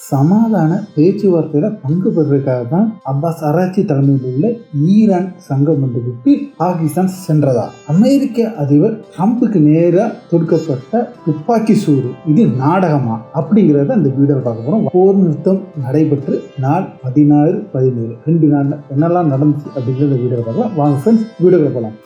சமாதான பேச்சுவார்த்தையில பங்கு பெறுவதற்காக தான் அப்பாஸ் அராக்சி தலைமையில் உள்ள ஈரான் சங்கம் வந்துவிட்டு பாகிஸ்தான் சென்றதா. அமெரிக்க அதிபர் ட்ரம்புக்கு நேராக தொடுக்கப்பட்ட துப்பாக்கி சூடு இது நாடகமா அப்படிங்கிறத அந்த வீடியோ பார்க்க போறோம். போர் நிறுத்தம் நடைபெற்று நாள் 16-17 2 நாள் என்னெல்லாம் நடந்துச்சு அப்படிங்கிறத வீடியோ பார்க்கலாம். வாங்க ஃப்ரெண்ட்ஸ், வீடியோவில் போகலாம்.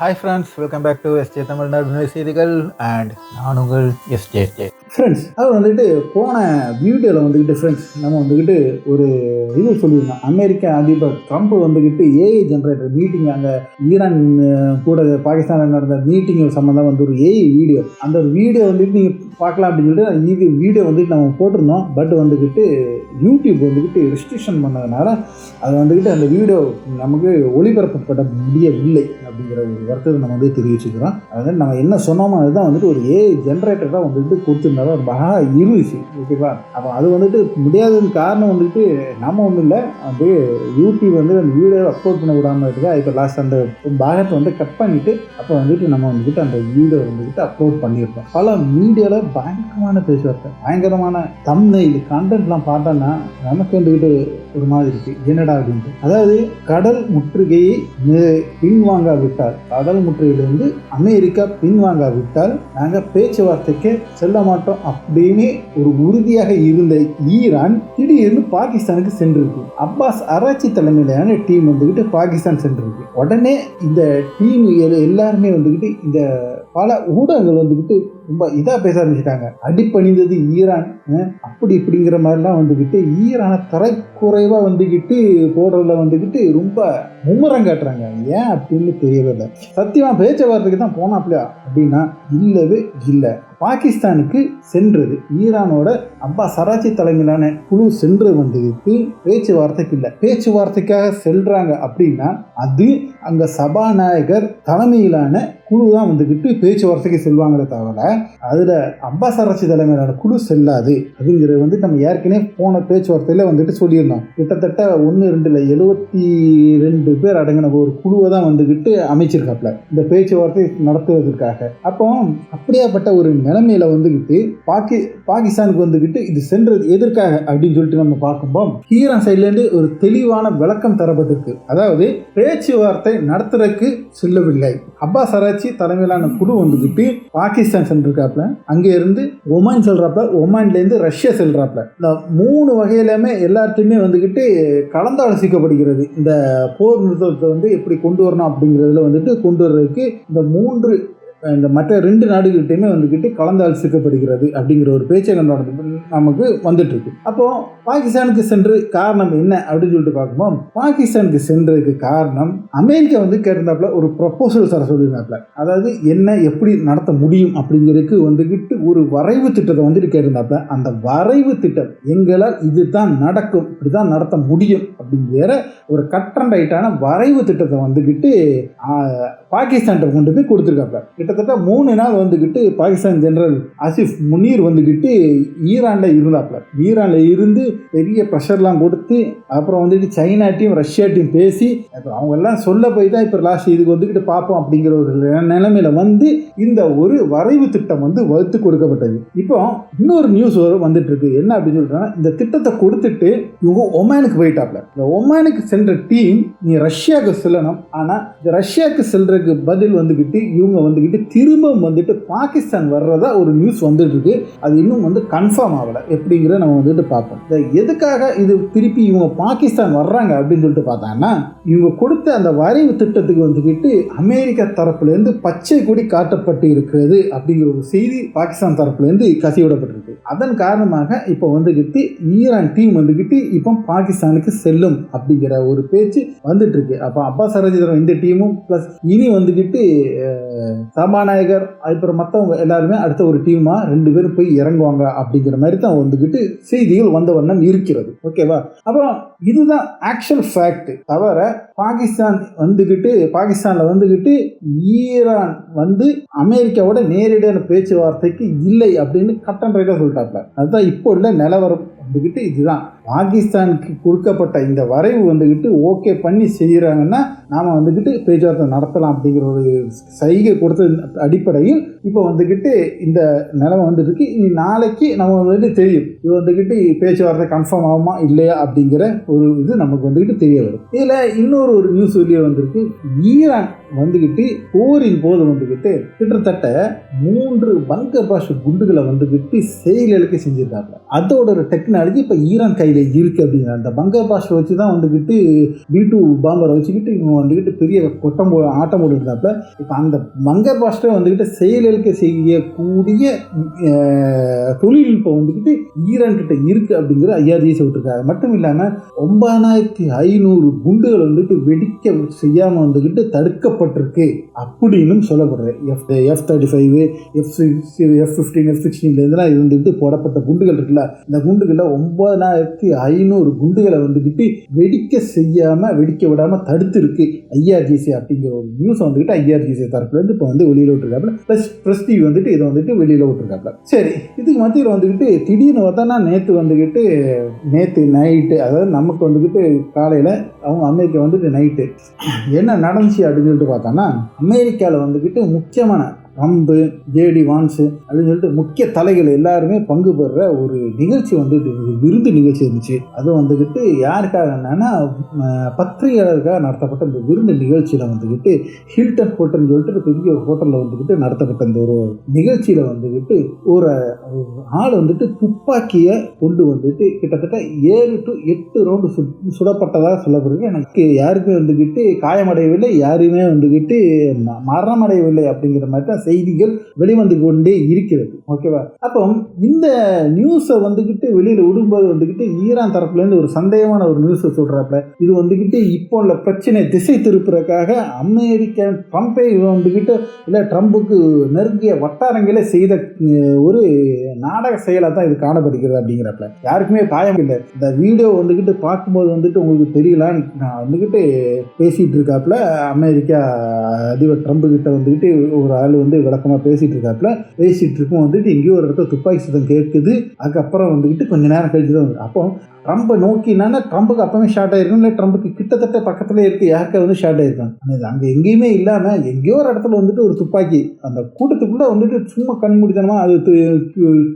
Hi friends, welcome back to SJ Tamil Nadu செய்திகள் அண்ட் நான் உங்கள் எஸ்ஜே. ஃப்ரெண்ட்ஸ், அது வந்துட்டு போன வீடியோவில் வந்துக்கிட்டு ஃப்ரெண்ட்ஸ் நம்ம வந்துக்கிட்டு ஒரு இது சொல்லியிருந்தோம். அமெரிக்க அதிபர் ட்ரம்ப் வந்துக்கிட்டு ஏஐ ஜென்ரேட்டர் மீட்டிங் அங்கே ஈரான் கூட பாகிஸ்தானில் நடந்த மீட்டிங் சம்மந்தம் வந்து ஒரு ஏஐ வீடியோ, அந்த ஒரு வீடியோ வந்துட்டு நீங்கள் பார்க்கலாம் அப்படின்னு சொல்லிட்டு இது வீடியோ வந்துட்டு நம்ம போட்டிருந்தோம். பட் வந்துக்கிட்டு யூடியூப் வந்துக்கிட்டு ரெஸ்ட்ரிக்ஷன் பண்ணதுனால அது வந்துக்கிட்டு அந்த வீடியோ நமக்கு ஒளிபரப்பப்பட முடியவில்லை அப்படிங்கிற ஒரு வருத்தத்தை நம்ம வந்து தெரிவிச்சுக்கிறோம். அதாவது நம்ம என்ன சொன்னோமோ அதுதான் வந்துட்டு ஒரு ஏஐ ஜென்ரேட்டர் தான் வந்துட்டு கொடுத்துருந்தாலும் ஒரு மகா இருந்துச்சு. ஓகேவா? அப்போ அது வந்துட்டு முடியாததுக்கு காரணம் வந்துட்டு நம்ம ஒன்றும் இல்லை, அப்படியே யூடியூப் வந்து அந்த வீடியோ அப்லோட் பண்ண விடாமல் இருக்கா. இப்போ லாஸ்ட் அந்த பாகத்தை வந்து கட் பண்ணிவிட்டு அப்போ வந்துட்டு நம்ம வந்துக்கிட்டு அந்த வீடியோ வந்துக்கிட்டு அப்லோட் பண்ணியிருக்கோம். பல மீடியாவில் பயங்கரமான பேச்சுவார்த்தை, பயங்கரமான தம்ப்நெயில் கண்டென்ட்லாம் பார்த்தோன்னா நமக்கு வந்துக்கிட்டு ஒரு மாதிரி இருக்கு, என்னடா அப்படின்ட்டு. அதாவது கடல் முற்றுகையை பின்வாங்காவிட்டால், கடல் முற்றுகையிலிருந்து அமெரிக்கா பின்வாங்காவிட்டால் நாங்கள் பேச்சுவார்த்தைக்கு செல்ல மாட்டோம் அப்படின்னு ஒரு உறுதியாக இருந்த ஈரான் திடீர்னு பாகிஸ்தானுக்கு சென்றிருக்கு. அப்பாஸ் அராக்சி தலைமையிலான டீம் வந்துக்கிட்டு பாகிஸ்தான் சென்றிருக்கு. உடனே இந்த டீம் எல்லாருமே வந்துக்கிட்டு இந்த பல ஊடகங்கள் வந்துக்கிட்டு ரொம்ப இதாக பேச ஆரம்பிச்சிட்டாங்க. அடிப்பணிந்தது ஈரான் அப்படி இப்படிங்கிற மாதிரிலாம் வந்துக்கிட்டு ஈரானை தரைக்குறைவாக வந்துக்கிட்டு போடுறதுல வந்துக்கிட்டு ரொம்ப மும்முரம் காட்டுறாங்க. ஏன் அப்படின்னு தெரியவே இல்லை. சத்தியமாக பேச்சுவார்த்தைக்கு தான் போனாப்லையா அப்படின்னா இல்லவே இல்லை. பாகிஸ்தானுக்கு சென்றது ஈரானோட அப்பாஸ் அராக்சி தலைமையிலான குழு சென்று வந்துக்கிட்டு பேச்சுவார்த்தைக்கு இல்லை, பேச்சுவார்த்தைக்காக செல்றாங்க அப்படின்னா அது அங்கே சபாநாயகர் தலைமையிலான குழு தான் வந்துக்கிட்டு பேச்சுவார்த்தைக்கு செல்வாங்களே தவிர அதில் அப்பாஸ் அராக்சி தலைமையிலான குழு செல்லாது அப்படிங்கிறது வந்து நம்ம ஏற்கனவே போன பேச்சுவார்த்தையில் வந்துட்டு சொல்லியிருந்தோம். கிட்டத்தட்ட 1-2 72 பேர் அடங்கின ஒரு குழுவை தான் வந்துக்கிட்டு அமைச்சிருக்காப்ல இந்த பேச்சுவார்த்தை நடத்துவதற்காக. அப்போ அப்படியாப்பட்ட ஒரு நிலைமையில வந்துக்கிட்டு பாகிஸ்தானுக்கு வந்துக்கிட்டு இது சென்றது எதற்காக அப்படின்னு சொல்லிட்டு நம்ம பார்க்கும்போது ஈரான் சைட்லேருந்து ஒரு தெளிவான விளக்கம் தரப்பட்டிருக்கு. அதாவது பேச்சுவார்த்தை நடத்துறதுக்கு செல்லவில்லை. அப்பாஸ் அராக்சி தலைமையிலான குழு வந்துக்கிட்டு பாகிஸ்தான் சென்றிருக்காப்ல, அங்கே இருந்து ஒமான் செல்றாப்ல, ஒமான்லேருந்து ரஷ்யா செல்றாப்ல. இந்த 3 வகையிலுமே எல்லாத்தையுமே வந்துக்கிட்டு கலந்தாலோசிக்கப்படுகிறது. இந்த போர் நிறுத்தத்தை வந்து எப்படி கொண்டு வரணும் அப்படிங்கிறதுல வந்துட்டு கொண்டு வர்றதுக்கு இந்த மற்ற 2 நாடுகள்கிட்டையுமே வந்துக்கிட்டு கலந்தாலோசிக்கப்படுகிறது அப்படிங்கிற ஒரு பேச்சை நமக்கு வந்துட்டு இருக்கு. அப்போ பாகிஸ்தானுக்கு சென்று காரணம் என்ன அப்படின்னு சொல்லிட்டு பார்க்கும்போது பாகிஸ்தானுக்கு சென்றதுக்கு காரணம் அமெரிக்கா வந்து கேட்டிருந்தாப்புல ஒரு ப்ரொபோசல் தர சொல்லியிருந்தாப்புல. அதாவது என்ன எப்படி நடத்த முடியும் அப்படிங்கிறதுக்கு வந்துக்கிட்டு ஒரு வரைவு திட்டத்தை வந்துட்டு கேட்டிருந்தாப்புல. அந்த வரைவு திட்டம் எங்களால் இதுதான் நடக்கும், இப்படிதான் நடத்த முடியும் அப்படிங்கிற ஒரு கட் அண்ட் ரைட்டான வரைவு திட்டத்தை வந்துக்கிட்டு பாகிஸ்தான் கொண்டு போய் கொடுத்துருக்காப்ல. கிட்டத்தட்ட 3 நாள் வந்துக்கிட்டு பாகிஸ்தான் ஜெனரல் ஆசிஃப் முனீர் வந்துக்கிட்டு ஈரானில் இருந்தாப்ல. ஈரானில் இருந்து பெரிய ப்ரெஷர்லாம் கொடுத்து அப்புறம் வந்துட்டு சைனாட்டையும் ரஷ்யாட்டையும் பேசி அப்புறம் அவங்க எல்லாம் சொல்ல போய் தான் இப்போ லாஸ்ட் இதுக்கு வந்துக்கிட்டு பார்ப்போம் அப்படிங்கிற ஒரு நிலைமையில வந்து இந்த ஒரு வரைவு திட்டம் வந்து வகுத்து கொடுக்கப்பட்டது. இப்போ இன்னொரு நியூஸ் வந்துட்டு இருக்கு. என்ன அப்படின்னு சொல்றாங்கன்னா, இந்த திட்டத்தை கொடுத்துட்டு இவங்க ஒமானுக்கு போயிட்டாப்ல. இந்த ஒமானுக்கு சென்ற டீம் நீ ரஷ்யாவுக்கு செல்லணும், ஆனால் இந்த ரஷ்யாவுக்கு செல்றதுக்கு பதில் வந்துக்கிட்டு இவங்க வந்துக்கிட்டு திரும்ப வந்துட்டு பாகிஸ்தான் வர்றதா ஒரு நியூஸ் வந்துட்டு இருக்கு. அது இன்னும் வந்து கன்ஃபார்ம் ஆகலை. எப்படிங்கிற நம்ம வந்துட்டு பார்ப்போம். எதுக்காக இது திருப்பி இவங்க பாகிஸ்தான் வர்றாங்க அப்படின்னு சொல்லிட்டு பார்த்தாங்கன்னா, இவங்க கொடுத்த அந்த வரைவு திட்டத்துக்கு வந்துக்கிட்டு அமெரிக்கா தரப்புலேருந்து பச்சை கொடி காட்டப்பட்டு இருக்கிறது அப்படிங்கிற ஒரு செய்தி பாகிஸ்தான் தரப்புலேருந்து கசிவிடப்பட்டிருக்கு. அதன் காரணமாக இப்போ வந்துக்கிட்டு ஈரான் டீம் வந்துக்கிட்டு இப்போ பாகிஸ்தானுக்கு செல்லும் அப்படிங்கிற ஒரு பேச்சு வந்துட்டு இருக்கு. அப்போ அப்பாஸ் அராக்சி இந்த டீமும் பிளஸ் இனி வந்துக்கிட்டு சபாநாயகர் அப்புறம் மற்றவங்க எல்லாருமே அடுத்த ஒரு டீமா 2 பேரும் போய் இறங்குவாங்க அப்படிங்கிற மாதிரி தான் வந்துக்கிட்டு செய்திகள் வந்த வண்ணம் இருக்கிறது. ஓகேவா? அப்புறம் இதுதான் ஆக்சுவல் ஃபேக்ட். தவிர பாகிஸ்தானில் வந்துக்கிட்டு ஈரான் வந்து அமெரிக்காவோட நேரடியான பேச்சுவார்த்தைக்கு இல்லை அப்படின்னு கட் அண்ட் ரைட்டாக சொல்லிட்டாங்க. அதுதான் இப்போ உள்ள நிலவரம் வந்துக்கிட்டு இதுதான் பாகிஸ்தானுக்கு கொடுக்கப்பட்ட இந்த வரைவு வந்துக்கிட்டு ஓகே பண்ணி செய்கிறாங்கன்னா நாம் வந்துக்கிட்டு பேச்சுவார்த்தை நடத்தலாம் அப்படிங்கிற ஒரு சைகை கொடுத்த அடிப்படையில் இப்போ வந்துக்கிட்டு இந்த நிலைமை வந்துருக்கு. இனி நாளைக்கு நம்ம வந்துட்டு தெரியும் இது வந்துக்கிட்டு பேச்சுவார்த்தை கன்ஃபார்ம் ஆகுமா இல்லையா அப்படிங்கிற ஒரு இது நமக்கு வந்துக்கிட்டு தெரிய வரும். இதில் இன்னொரு நியூஸ் வெளியே வந்திருக்கு. ஈரான் வந்துக்கிட்டு போரின் போது வந்துக்கிட்டு கிட்டத்தட்ட 3 பங்கர் பாஸ்ட் குண்டுகளை வந்துக்கிட்டு செயலிழக்க செஞ்சிருக்காங்க. அதோட ஒரு டெக்னாலஜி இப்போ ஈரான் கையில் இருக்குது அப்படிங்கிற அந்த பங்கர் பாஸ்ட் வச்சு தான் வந்துக்கிட்டு B2 பாம்பரை வச்சுக்கிட்டு இவங்க வந்துக்கிட்டு பெரிய ஆட்டம் போட்டு இருந்தாப்புல. இப்போ அந்த பங்கர் பாஸ்ட்டை வந்துக்கிட்டு செயலிழக்க செய்யக்கூடிய தொழில்நுட்பம் வந்துக்கிட்டு ஈரான் கிட்ட இருக்கு அப்படிங்கிற IRGC விட்டுருக்காங்க. மட்டும் இல்லாமல் 9500 குண்டுகள் வந்துட்டு வெடிக்க செய்யாமல் வந்துக்கிட்டு தடுக்கப்பட்டிருக்கு அப்படின்னு சொல்லப்படுறது. F-35 F-15 F-16 இதெல்லாம் இது வந்துட்டு போடப்பட்ட குண்டுகள் இருக்குல்ல, இந்த குண்டுகளில் 9500 குண்டுகளை வந்துக்கிட்டு வெடிக்க செய்யாமல் வெடிக்க விடாமல் தடுத்துருக்கு IRGC அப்படிங்கிற ஒரு நியூஸ் வந்துக்கிட்டு IRGC தரப்புலேருந்து இப்போ வந்து வெளியில் விட்டுருக்காப்புல. ப்ளஸ் ப்ரெஸ் டிவி வந்துட்டு இதை வந்துட்டு வெளியில் விட்டுருக்காப்புல. சரி, இதுக்கு மத்தியில் வந்துக்கிட்டு திடீர்னு பார்த்தோன்னா நேற்று நைட்டு, அதாவது நமக்கு வந்துக்கிட்டு காலையில், அவங்க அமெரிக்கா வந்துட்டு நைட்டு என்ன நடந்துச்சு அப்படின்னு சொல்லிட்டு பார்த்தோன்னா, அமெரிக்காவில் வந்துக்கிட்டு முக்கியமான ட்ரம்ப், JD வான்ஸு அப்படின்னு சொல்லிட்டு முக்கிய தலைகள் எல்லாருமே பங்கு பெறுற ஒரு நிகழ்ச்சி வந்துட்டு விருந்து நிகழ்ச்சி இருந்துச்சு. அது வந்துக்கிட்டு யாருக்காக என்னன்னா பத்திரிகையாளருக்காக நடத்தப்பட்ட இந்த விருந்து நிகழ்ச்சியில் வந்துக்கிட்டு ஹில்டன் ஹோட்டல்னு சொல்லிட்டு பெரிய ஒரு ஹோட்டலில் வந்துக்கிட்டு நடத்தப்பட்ட இந்த ஒரு நிகழ்ச்சியில் வந்துக்கிட்டு ஒரு ஆள் வந்துட்டு துப்பாக்கியை கொண்டு வந்துட்டு கிட்டத்தட்ட 7 to 8 ரவுண்டு சுடப்பட்டதாக சொல்லப்படுது. எனக்கு யாருக்கும் வந்துக்கிட்டு காயமடையவில்லை, யாருமே வந்துக்கிட்டு மரணமடையவில்லை அப்படிங்கிற மாதிரி தான் செய்திகள் வெளிவந்து கொண்டே இருக்கிறது. ஓகேவா? அப்போ இந்த நியூஸை வந்துக்கிட்டு வெளியில் விடும்போது வந்துக்கிட்டு ஈரான் தரப்புலேருந்து ஒரு சந்தேகமான ஒரு நியூஸை சொல்கிறாப்புல. இது வந்துக்கிட்டு இப்போ உள்ள பிரச்சனை திசை திருப்புறதுக்காக அமெரிக்கன் ட்ரம்பே வந்துக்கிட்டு இல்லை ட்ரம்புக்கு நெருங்கிய வட்டாரங்களே செய்த ஒரு நாடக செயலாக தான் இது காணப்படுகிறது அப்படிங்கிறப்ப யாருக்குமே காயம் இல்லை. இந்த வீடியோ வந்துக்கிட்டு பார்க்கும்போது வந்துட்டு உங்களுக்கு தெரியலான்னு நான் வந்துக்கிட்டு பேசிகிட்டு இருக்காப்புல. அமெரிக்கா அதிபர் ட்ரம்ப் கிட்ட வந்துக்கிட்டு ஒரு ஆள் வந்து விளக்கமாக பேசிகிட்டு இருக்கும் வந்துட்டு எங்கேயோ ஒரு இடத்துல துப்பாக்கி சத்தம் கேட்குது. அதுக்கப்புறம் வந்துக்கிட்டு கொஞ்சம் நேரம் கழிச்சு தான் வந்து அப்போ ட்ரம்பை நோக்கி என்னன்னா ட்ரம்புக்கு அப்பவே ஷார்ட் ஆயிருக்கும், இல்லை ட்ரம்புக்கு கிட்டத்தட்ட பக்கத்தில் இருக்கு யாருக்கா வந்து ஷார்ட் ஆயிருக்கும். அங்கே எங்கேயுமே இல்லாமல் எங்கேயோ ஒரு இடத்துல வந்துட்டு ஒரு துப்பாக்கி அந்த கூட்டத்துக்குள்ளே வந்துட்டு சும்மா கண்மூடித்தனமாக அது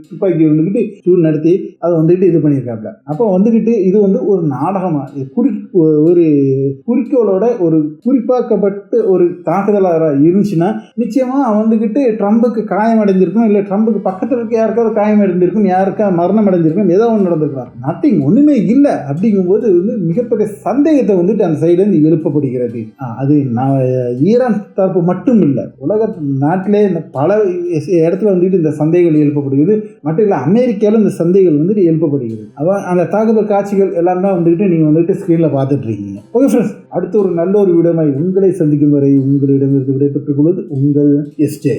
துப்பாக்கி வந்துக்கிட்டு சூடு நடத்தி அதை வந்துட்டு இது பண்ணியிருக்காங்க. அப்போ வந்துக்கிட்டு இது வந்து ஒரு நாடகமாக ஒரு குறிக்கோளோட ஒரு குறிப்பாக்கப்பட்டு ஒரு தாக்குதலாக இருந்துச்சுன்னா நிச்சயமாக வந்துக்கிட்டு ட்ரம்புக்கு காயம் அடைஞ்சிருக்கும், இல்லை ட்ரம்புக்கு பக்கத்தில் இருக்க யாருக்காவது காயம் அடைஞ்சிருக்கும், யாருக்கா மரணம் அடைஞ்சிருக்கும், ஏதோ ஒன்று நடந்திருக்கலாம். நத்திங், ஒன்றுமே இல்லை. அப்படிங்கும்போது வந்து மிகப்பெரிய சந்தேகத்தை வந்துட்டு அந்த சைடுலேருந்து எழுப்பப்படுகிறது. அது ஈரான் தரப்பு மட்டும் இல்லை, உலக நாட்டிலே பல இடத்துல வந்துட்டு இந்த சந்தேகங்கள் எழுப்பப்படுகிறது. மட்டும் இல்லை, அமெரிக்காவில் இந்த சந்தேகங்கள் வந்துட்டு எழுப்பப்படுகிறது. அதான் அந்த தாக்குதல் காட்சிகள் எல்லாம் தான் வந்துட்டு நீங்கள் வந்துட்டு ஸ்க்ரீனில் பார்த்துட்டு இருக்கீங்க. ஓகே ஃப்ரெண்ட்ஸ், அடுத்த ஒரு நல்ல ஒரு வீடியோமாய் உங்களை சந்திக்கும் வரை உங்களிடமிருந்து விடைபெற்றுக் கொள்வது உங்கள் SJ.